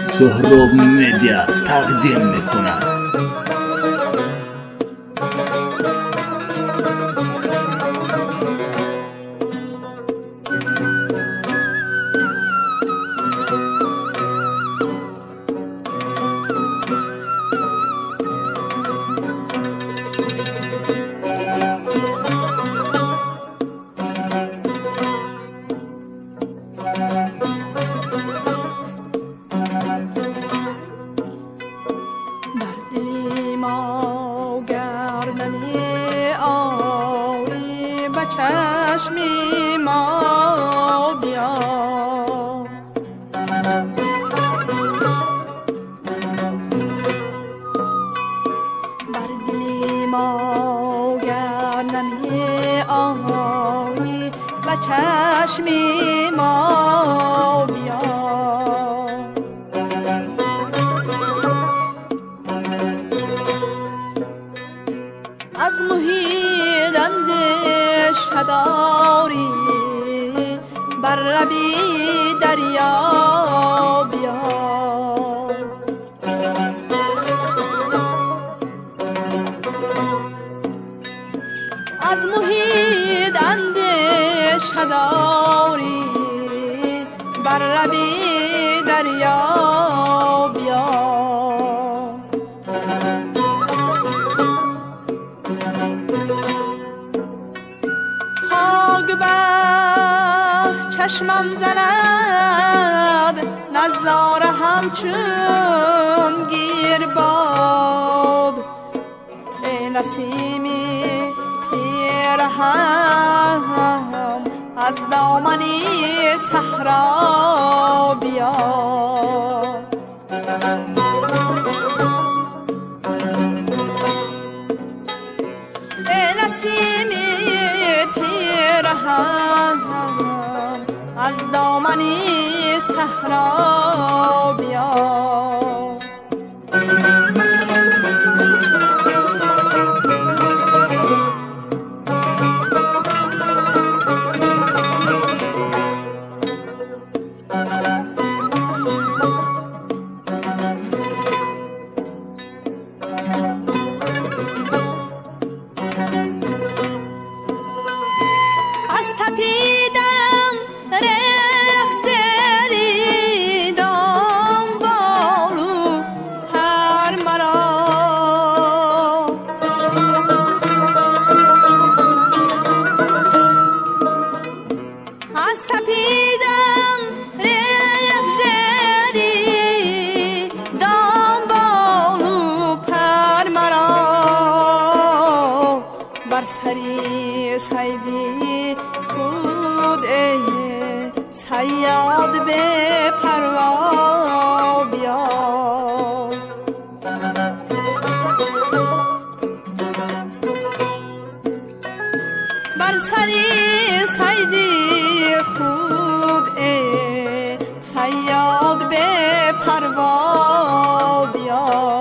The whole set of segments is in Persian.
سهراب مدیا تقدیم میکند. چشمی ما بیا بر دلی ما گر نمی آیی و چشمی ما بیا از محیط اندیش داری بر لبی دریا بیا از محیط اندیش داری بر لبی دریا بیا چشمم زند نظاره همچون گیر باد ای نسیمی پیرهم از دامنی صحرا بیا ای نسیمی پیرهم از دامنی صحرا بیا از تپیدم بر سری سیدی خود صیاد به پروا بیا بر سری سیدی خود صیاد به پروا بیا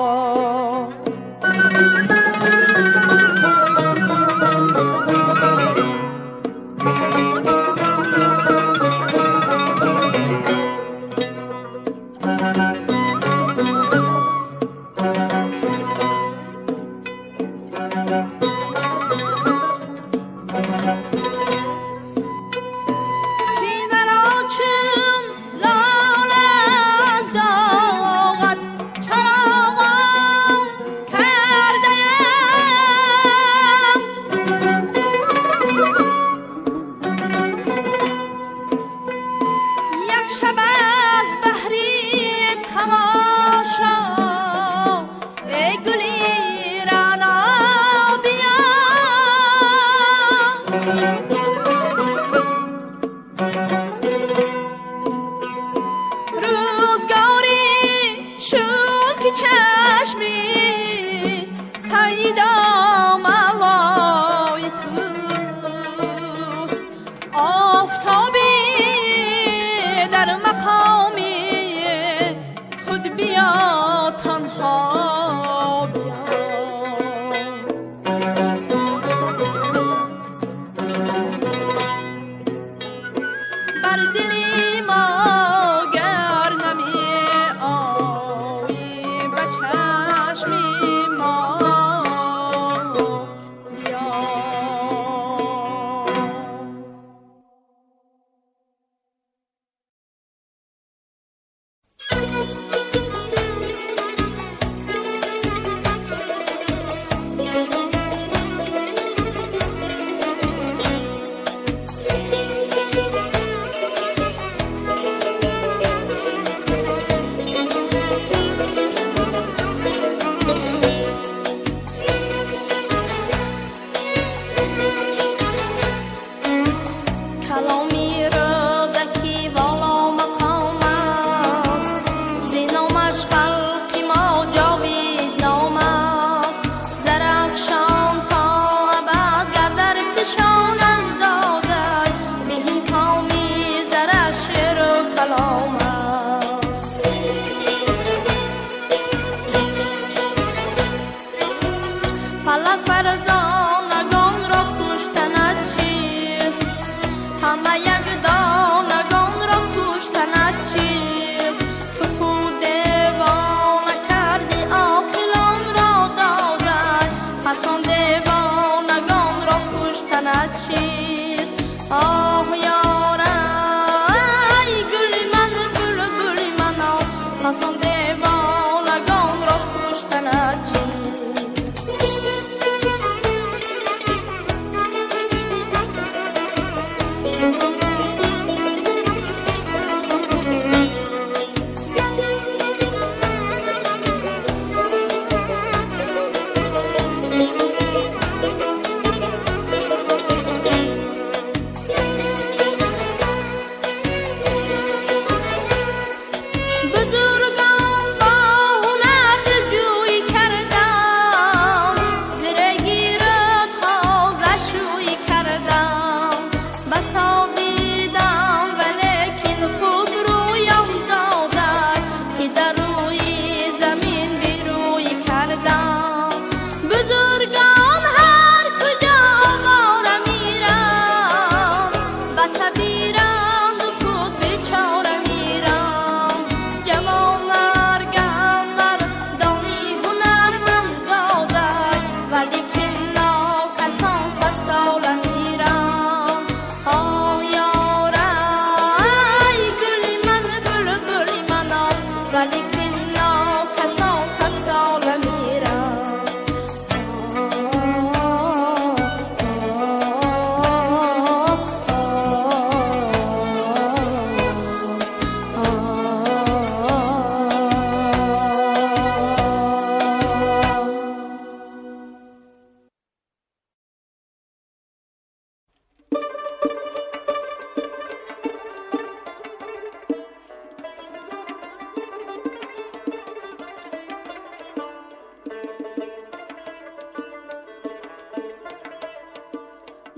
خواستم دیوانگان را کشتن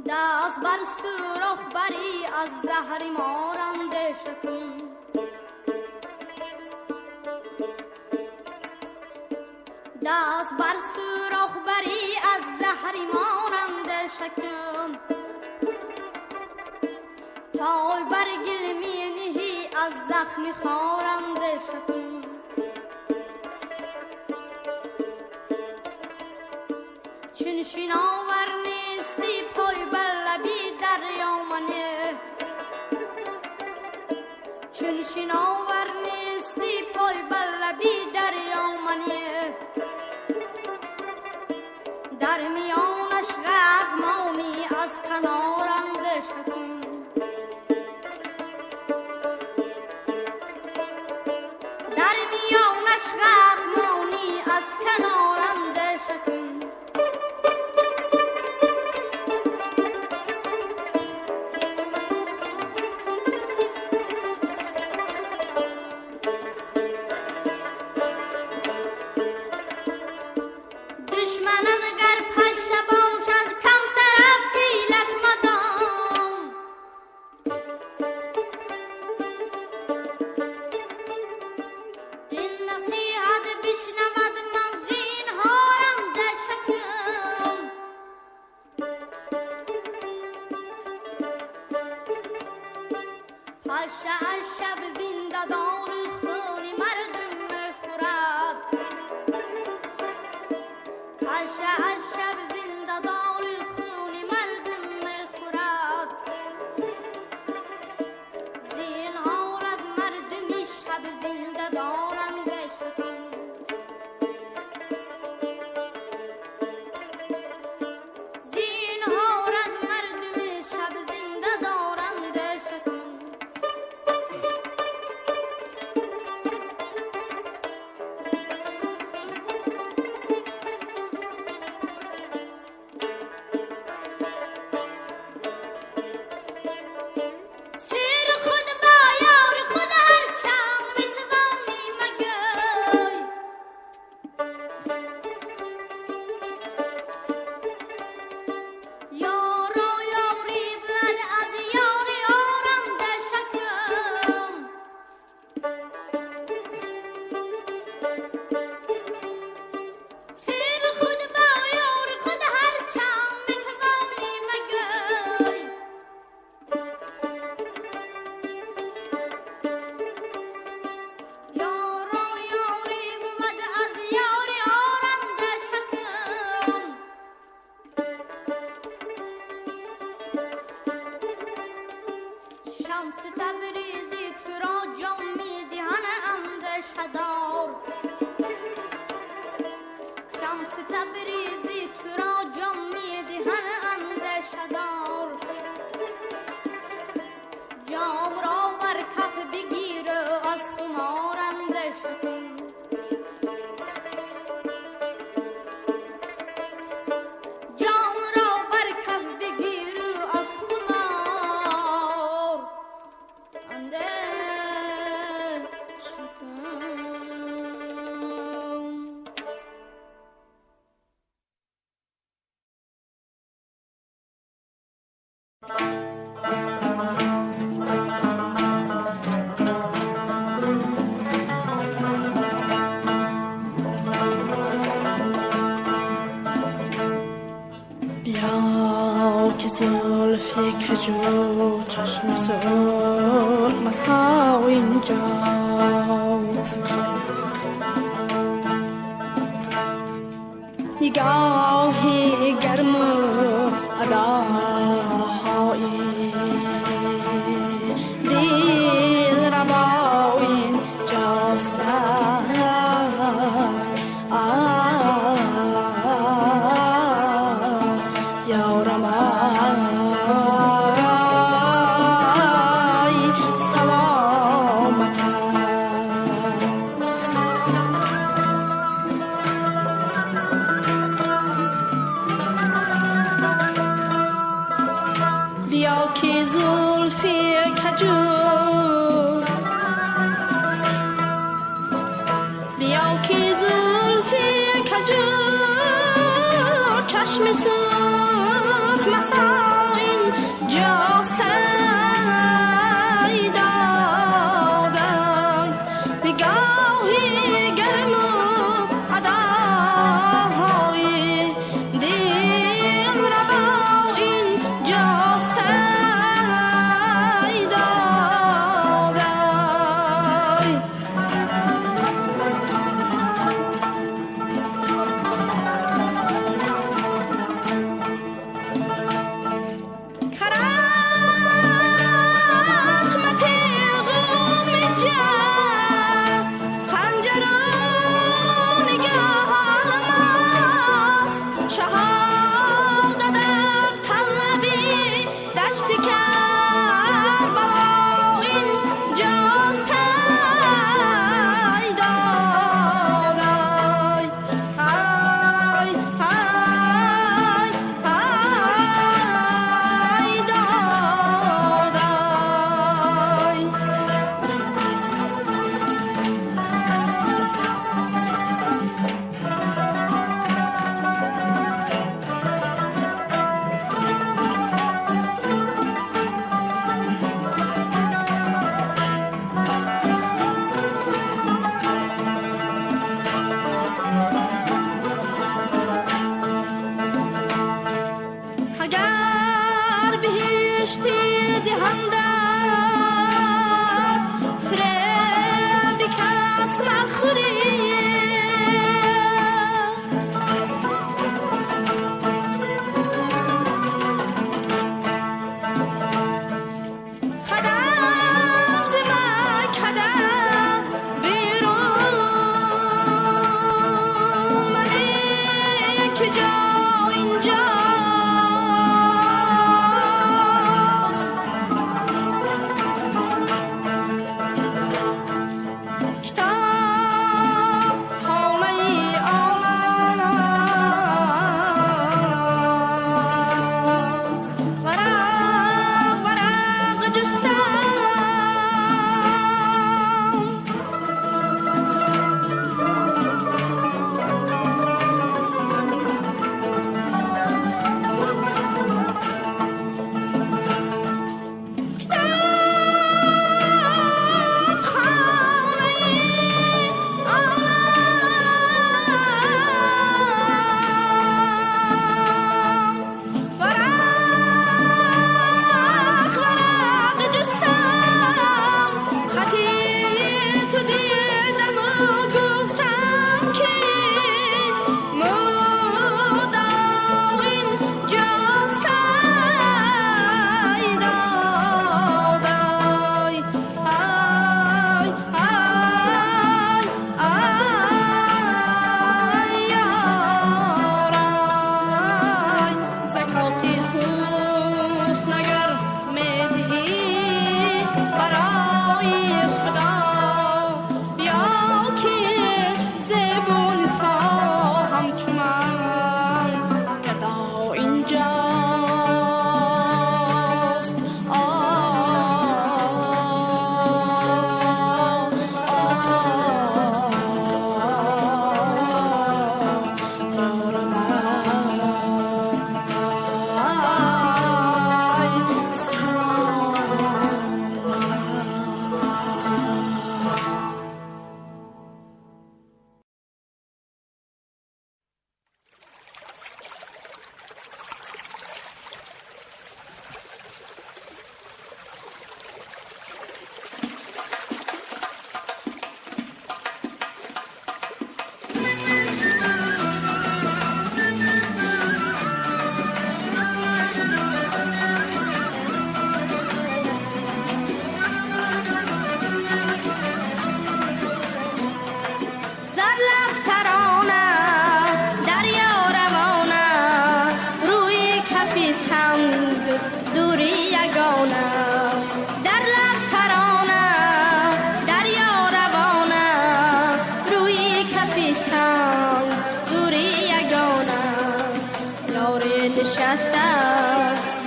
دست بر سوراخ بری از زهر مارنده شکن دست بر سوراخ بری از زهر ماننده شکن پای بر گلمی نهی از زخمی خارنده شکن چون شناور نیستی پای بر لبی دریا منه چون شناور نیستی پای بر لبی دریا منه در میانش قدمانی از کنارنده شکن در میانش قدمانی از کنارنده شکن اندیشه دار شمس تبریزی تو را جام میدهن اندیشه دار جام را بر کف بگیر از خمار اندیشه کن جام را بر کف بگیر از خمار اندیشه کن بیا که زلف کجو چشم سرخ مسا اینجاست نگاهی گرم و اداهای دل ربا اینجاست یارم ای سلامتم بیا که زلفی کجو بیا که زلفی کجو چشم سرخ مساین جاست ای دادم نگاهی گرم و اداهای دل ربا این جاست ای دادم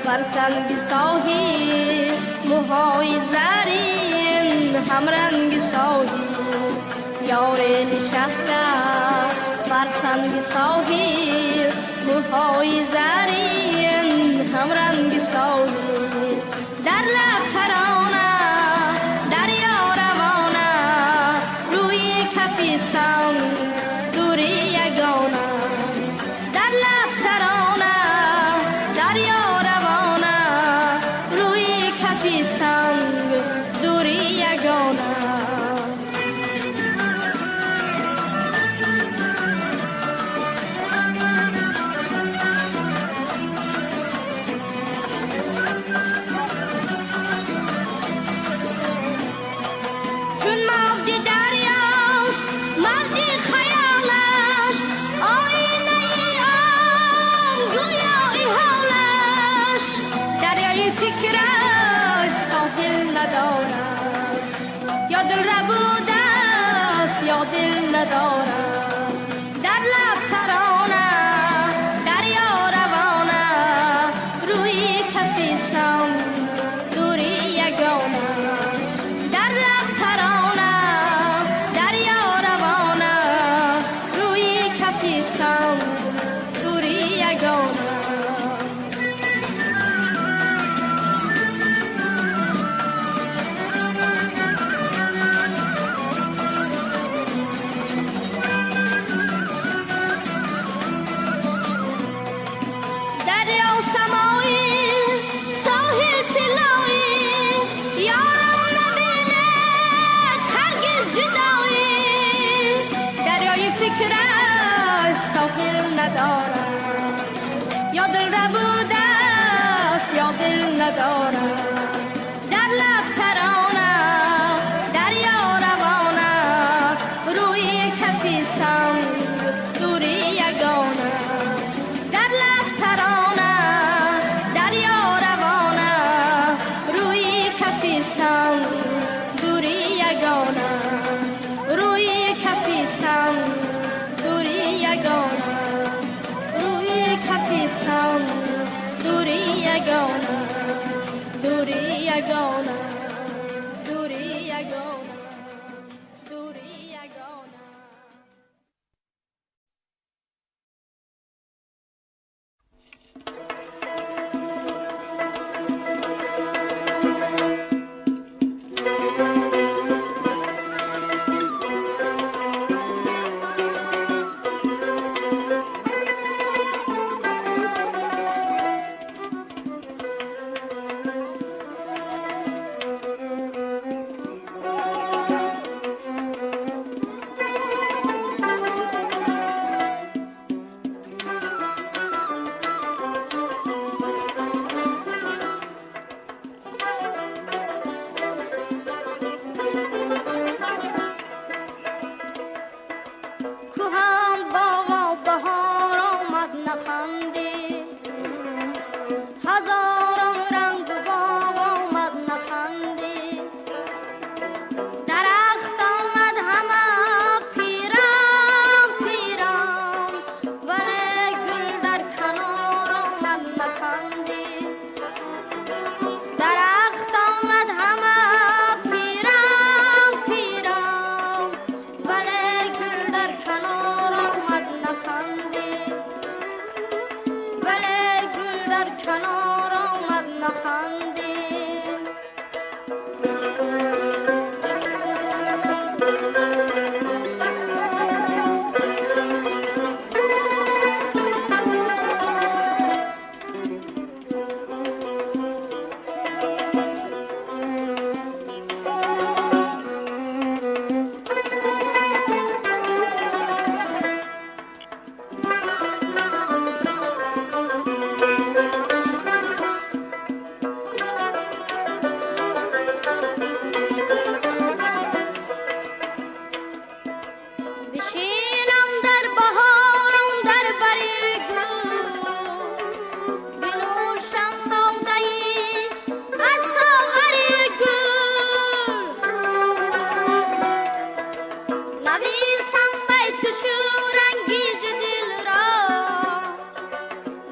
بر سنگ ساحل موهای زرین همرنگ ساحل یار نشسته بر سنگ ساحل موهای زرین همرنگ ساحل در لب ترانه دریا روانه روی کفی سنگ دوری یگانه در لب ترانه دریا روانه روی کفی سنگ دوری یگانه فکرش ساحل ندارد یا دل ربوده است یا دل ندارد در لب ترانه دریا روانه روی کفی سنگ دوری یگانه در لب ترانه دریا روانه روی کفی سنگ دوری یگانه فکرش ساحل ندارد یا دل ربوده است یا دل ندارد در لب ترانه دریا روانه روی کفی سنگ دوری یگانه در لب ترانه دریا روانه روی کفی سنگ دوری یگانه روی کفی سنگ روی کفی سنگ دوری یگانه دوری یگانه دوری یگانه دوری یگانه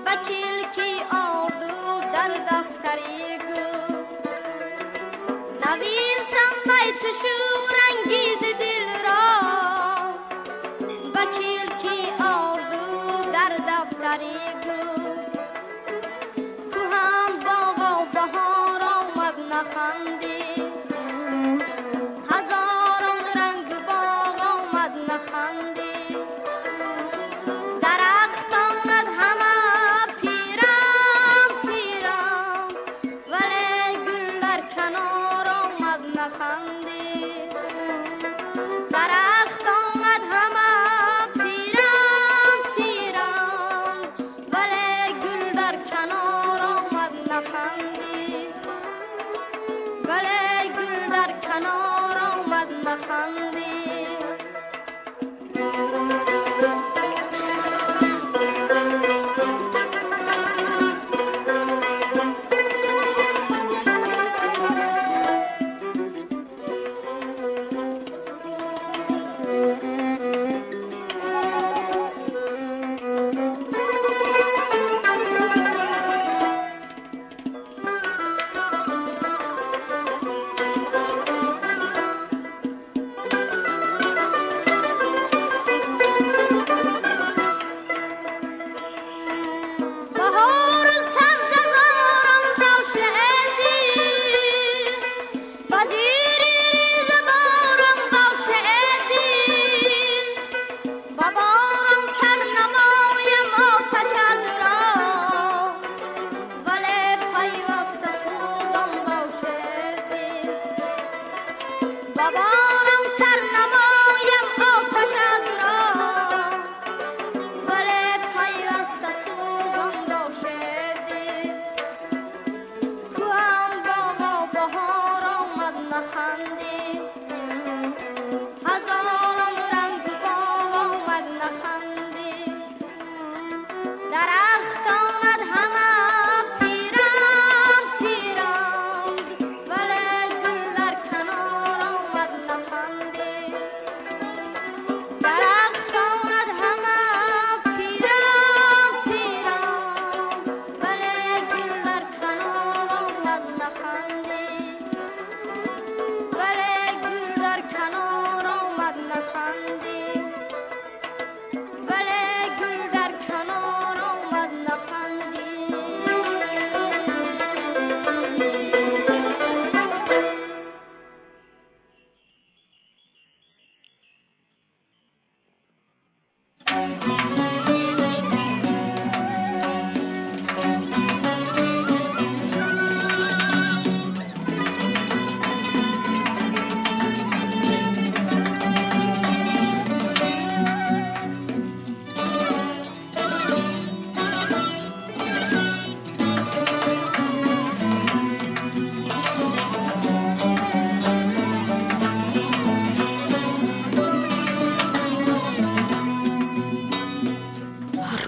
وکیل کی آردو در پری گل کو هم باغ و بهار آمد نخندی هزاران رنگ باغ آمد نخندی درخت آمد همه پیرم پیرم ولی گل در کنار آمد نخندی درخت آمد همه پیرم پیرم ولی گل در کنار آمد نخندی ولی گل در کنار آمد نخندی بهار سبززارم باشدی وزیری ریز بارم باشدی ببارم کرنمایم آتشد را ولی پیوسته سوزم باشدی ببارم کرنمایم آتشد را ولی پیوسته سوزم باشدی کو هم باغ و بهار آمد نخندی هزاران رنگ باغ آمد نخندی درخت آمد همه پیرم پیرم ولی گل در کنار آمد نخندی درخت آمد همه پیرم پیرم ولی گل در کنار آمد نخندی ولی گل در کنار آمد نخندی ولی گل در کنار آمد نخندی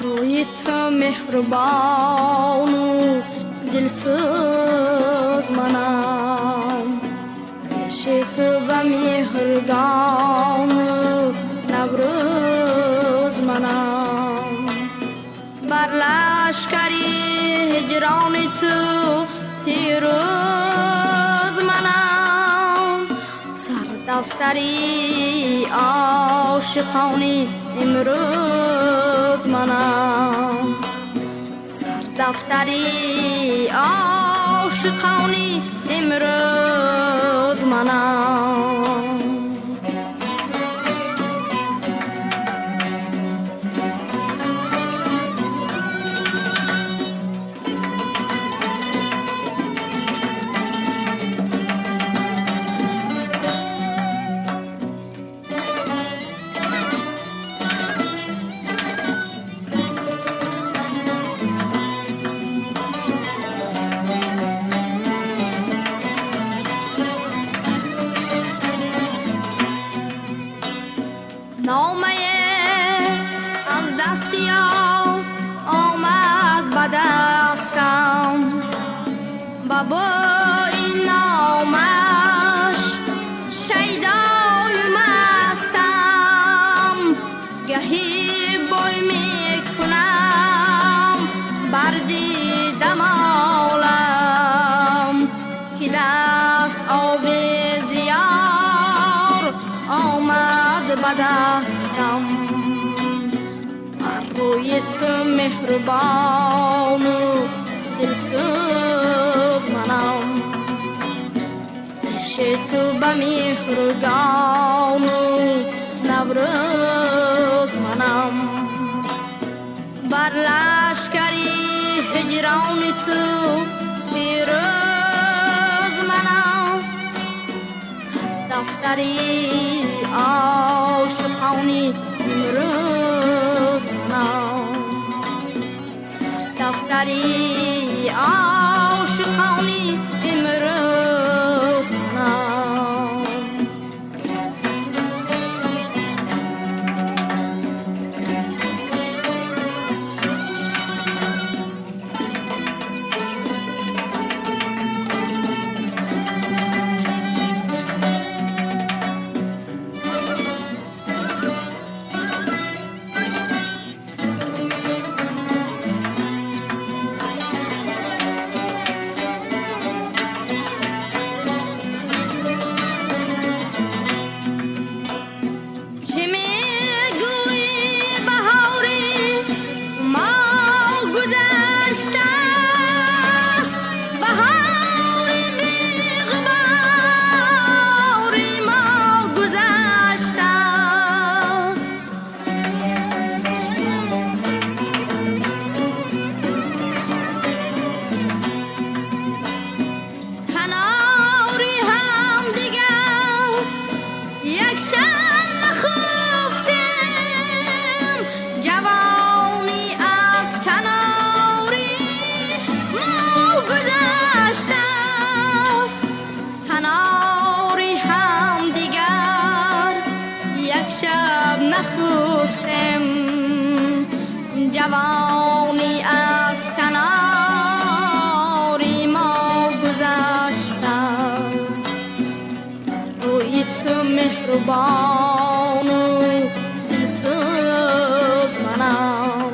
روی تو مهربان و دلسوز منم عشق و مهرگان و نوروز منم بر لشکری هجران تو پیروز منم سر دفتری عاشقانی امروز منم سر دفتری عاشقانی امروز منم نامه از دستیار آمد به دستم با بوی نامش شیدای مستم گهی بوی میکنم بر دیدم عالم که دست آب زیار آمد به دستم روی تو مهربان و دلسوز منم، عشق تو به مهرگان و نوروز منم، بر لشکری هجران تو پیروز منم، دفتری عاشقانی امروز منم، دفتری عاشقانی امروز منم. جوانی از کناری ما گذشته است، روی تو مهربان و دلسوز منم،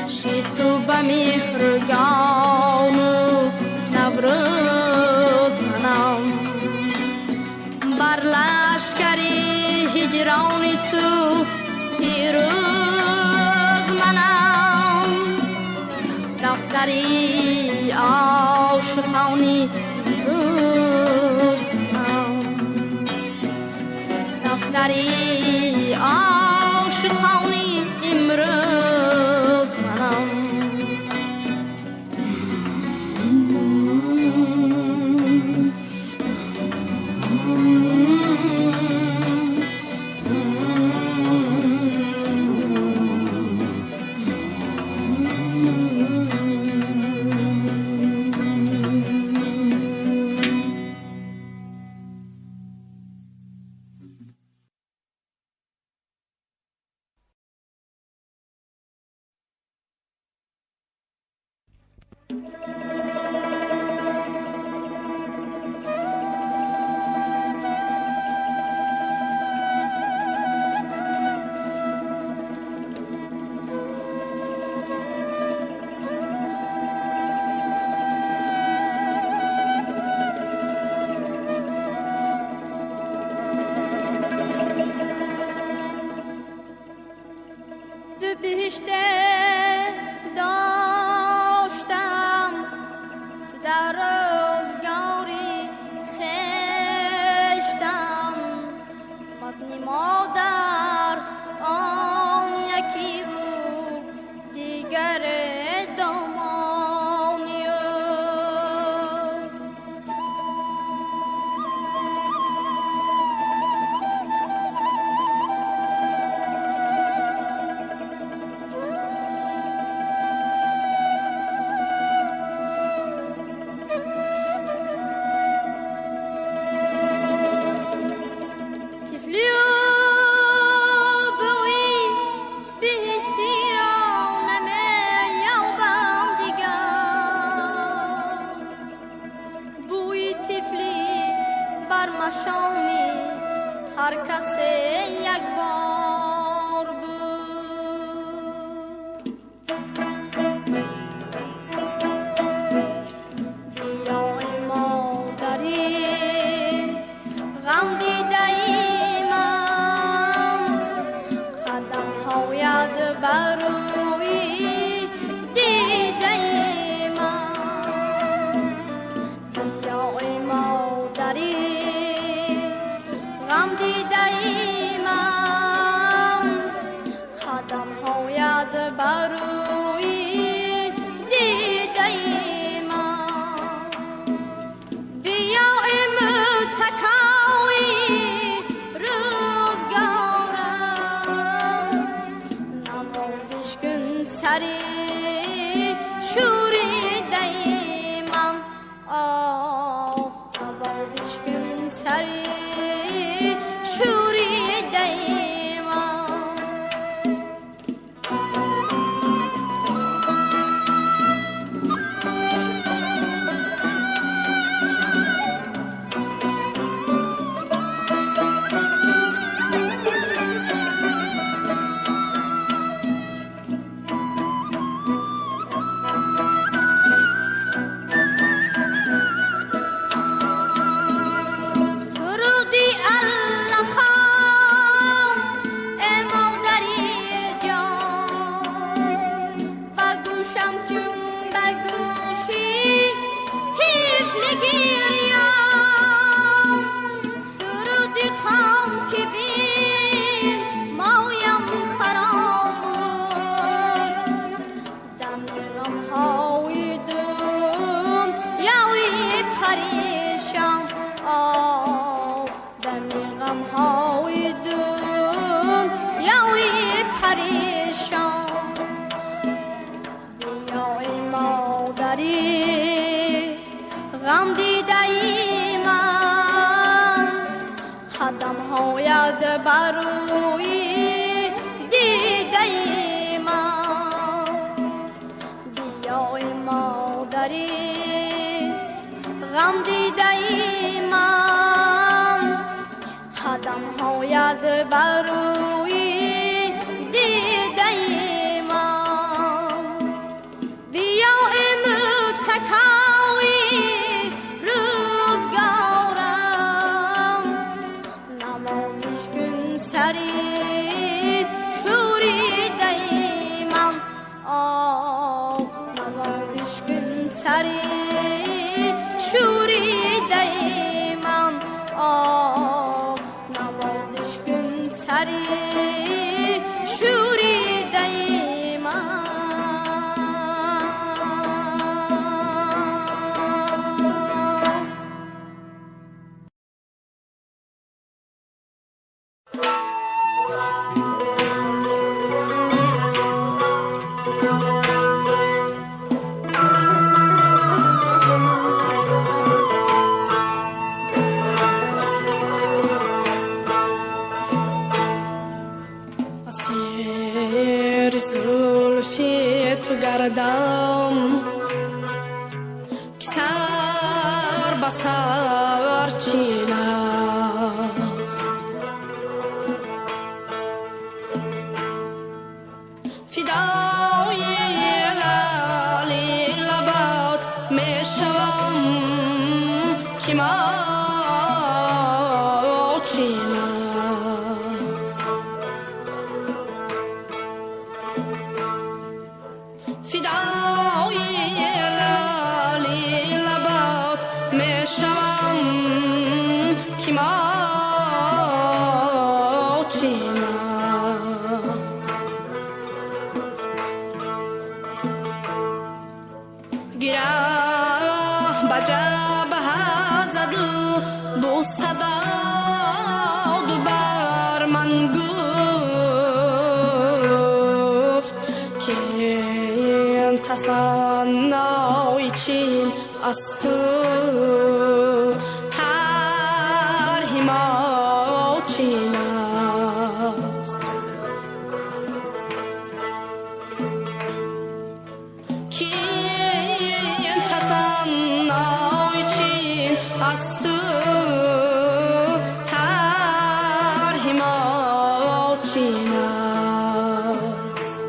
عشق تو به مهرگان و نوروز منم، بر لشکری هجران تو پیروز منم، دفتری عاشقانی امروز منم، دفتری عاشقانی امروز منم. دو بهشته داشتم در روزگاری خشتم، متن مادر آن یکی بود دیگر دامانی. بروی دیده من بیا متکای روزگارم نمادش کن سری شوری دیمان نمادش کن سری شوری دیمان سرودی الله خان ای مادری جان بگوشم چون بگوشی طفل گریان سرودی خان که بین مایم فراموش دم غمهای دنیای پریشان دم غمهای دنیای پریشان بیا ای مادری غم دیده ای من خدم هاید بروی دیده ای من بیا ای مادری غم دیده ای من خدم هاید بروی دیده ای من بیا ای متکای روزگارم نمادش کن سری شوری دیمان نمادش کن سری شوری دیمان نمادش کن سری شوری دیمان اسیر زلفی تو گردم که سر به سر چین است فدای لالی لبات می شوم که ما چین است فدای لالی لبات می شوم که ما چین است گیرم به جبه زد و با صدا دوبار من گفت که این تصنعی چین از تو طرح ما چین است که این تصنعی چین از تو طرح ما چین است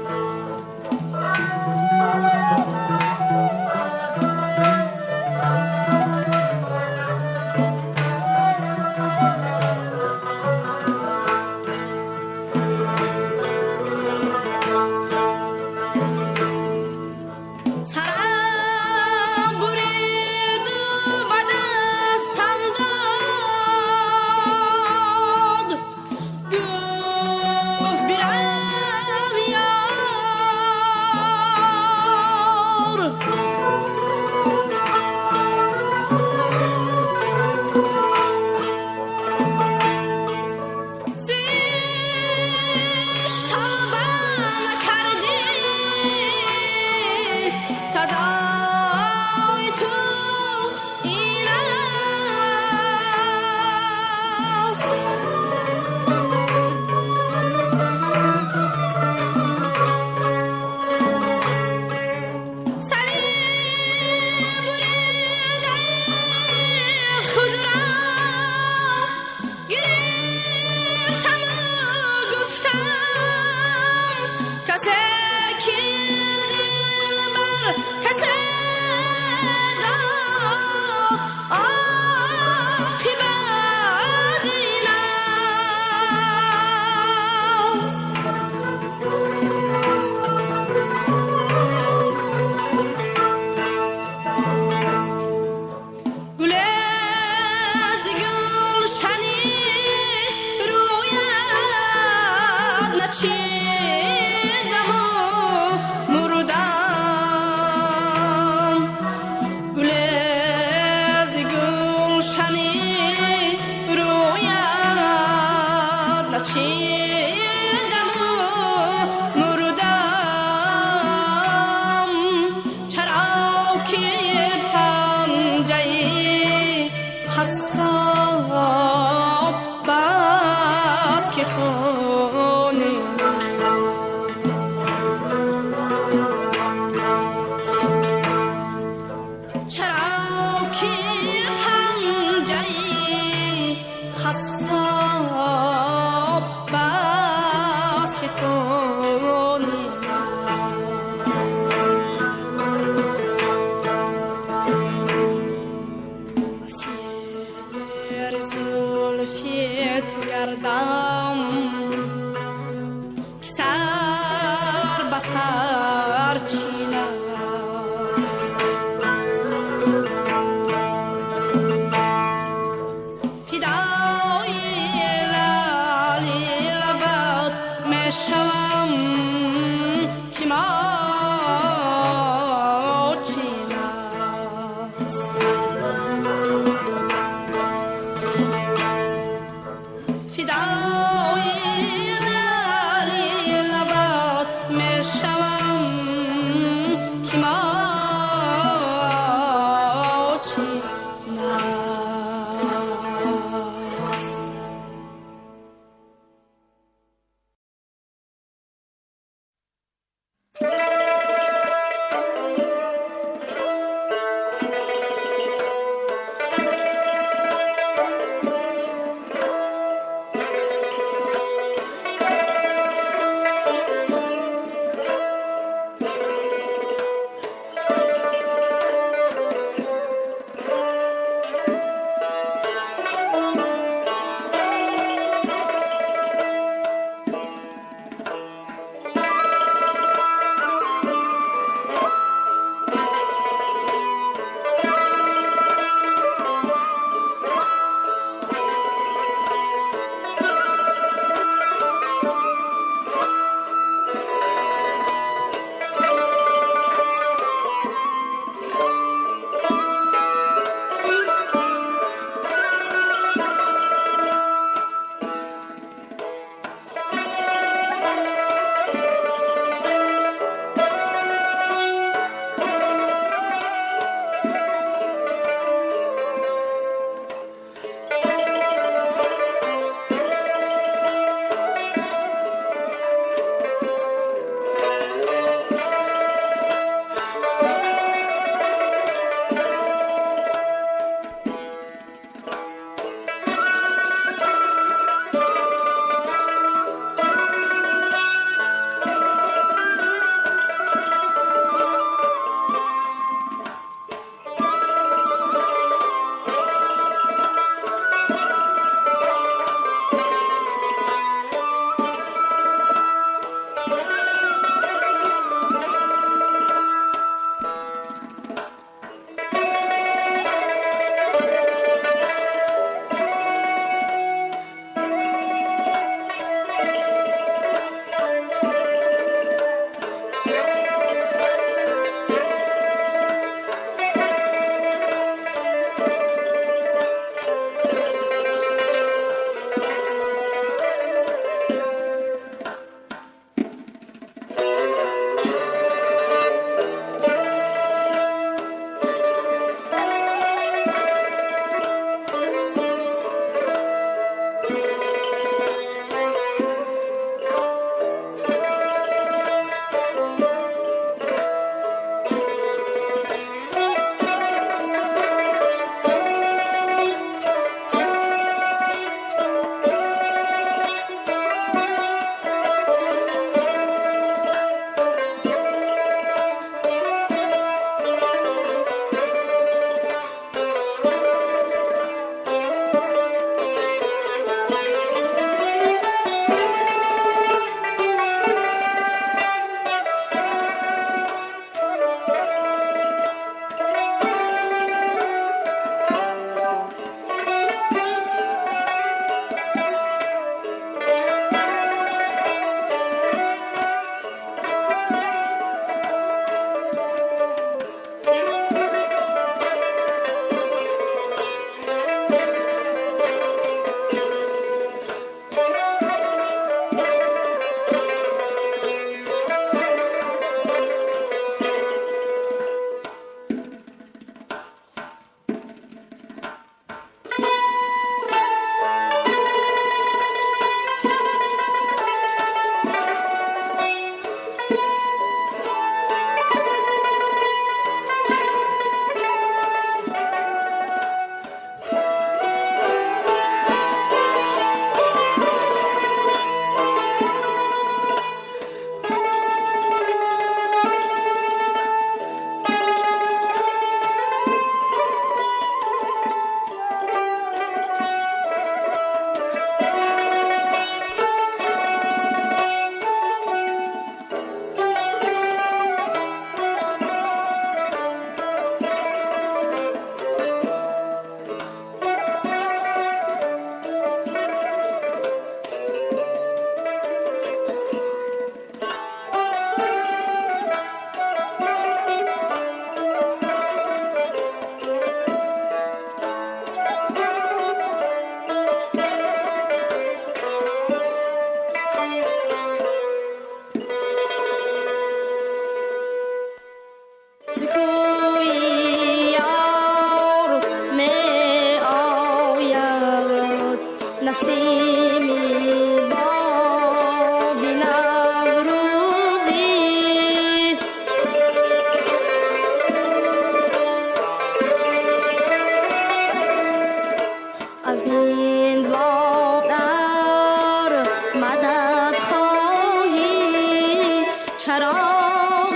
چراغ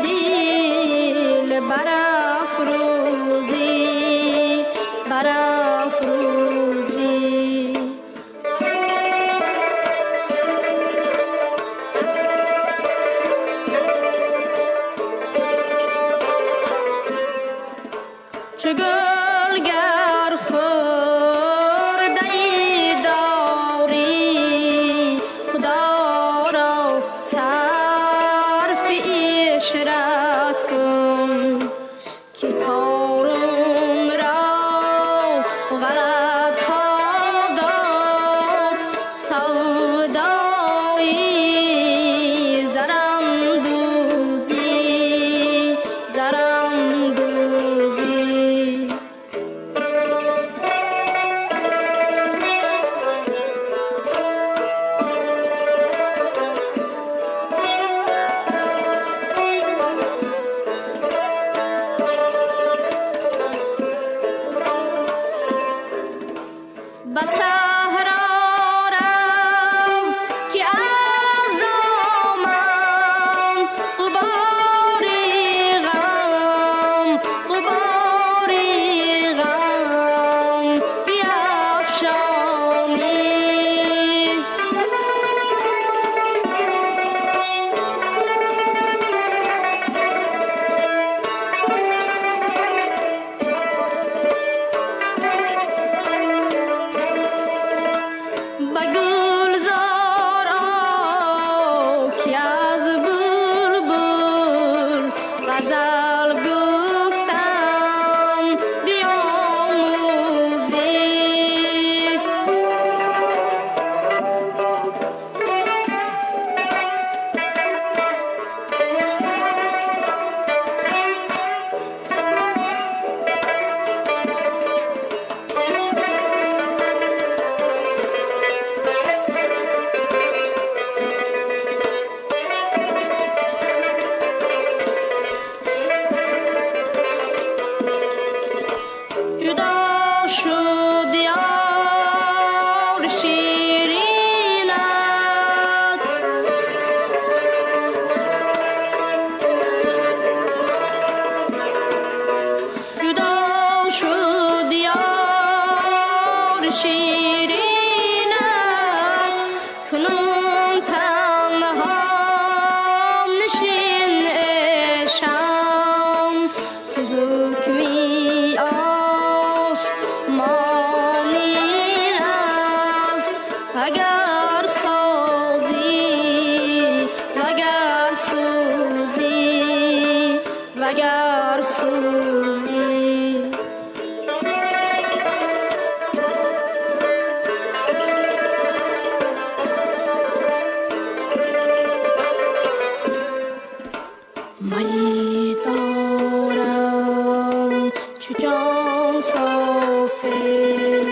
دل برافروزی برافروزی چو گلگر خورده داری خدا را صرف اشرت کن که کارم را غلط ها داد سودایی زرندوزی زرندوزی به صحرا رو که از دامن غباری غم بیفشانی به گلزار آ که از بلبل غزل گفتم بیاموزی جدا شد یار شیرینت جدا شد یار شیرینت کنون تنها نشین شم که حکمی آسمانی است اگر سازی وگر سوزی وگر سوزی می دارم چو جان صافی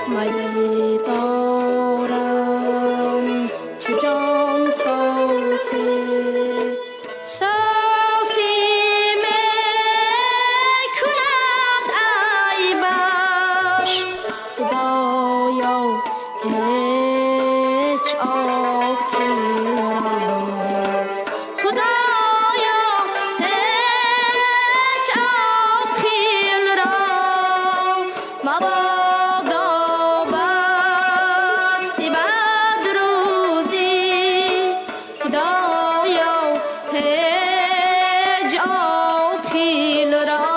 می دارم چو جان صافی صافی می کند عیبش خدایا هیچ عاقل را خدایا هیچ عاقل را مبادا وقتی بد روزی خدایا هیچ عاقل را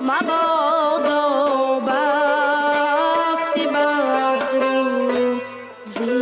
مبادا وقتی بد روزی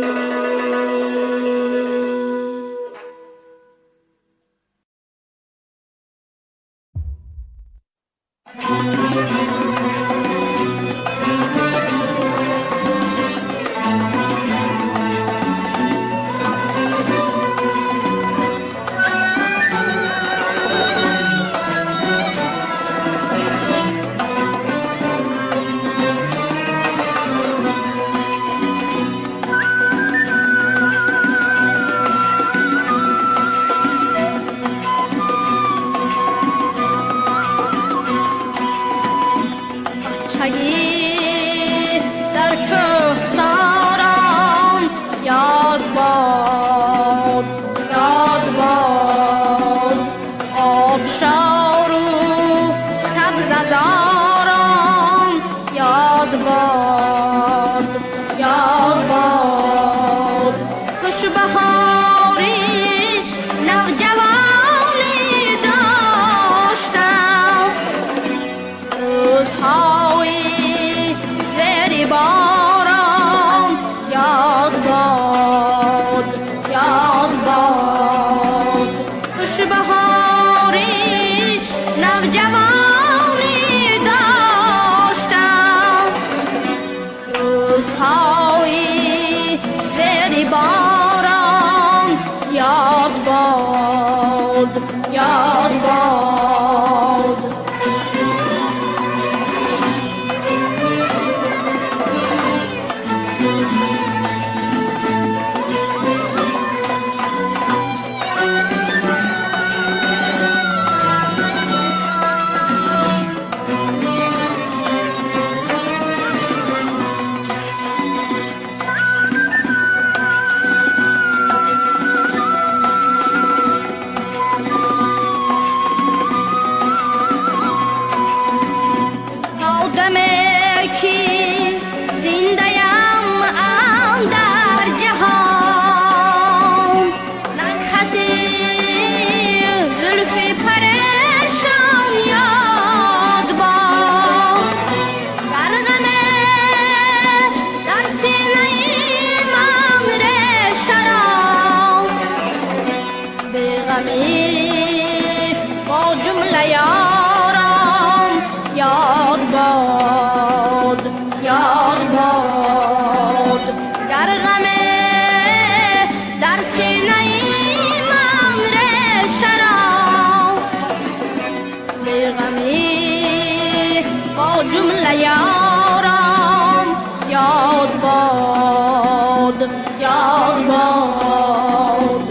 یاد باد یاد باد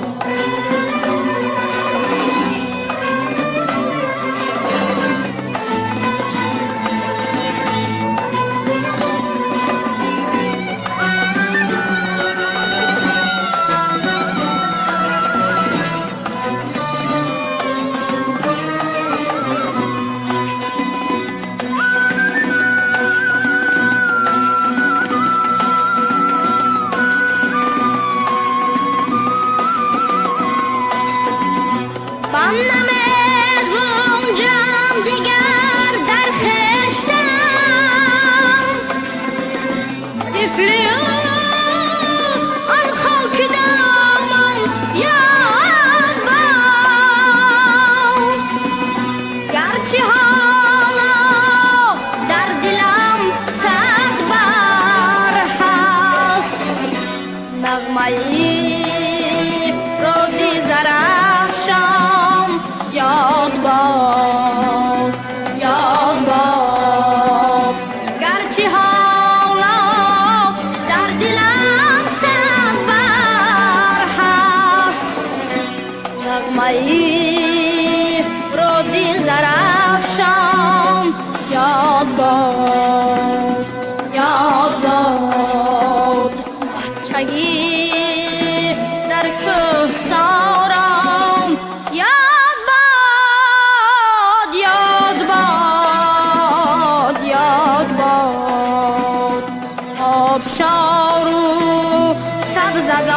من نمی‌گنجم دیگر در خشتم طفلی آن خاک دامن یاد باد گرچه حالا در دلم صد بار هست نغمه‌ای رودی زرافشان یاد باد یاد باد گرچه حالا در دلم صد بار هست نغمه‌ای رودی زرافشان یاد باد یاد باد بچگی در کوهسارم یاد باد یاد باد یاد باد آبشار و سبز از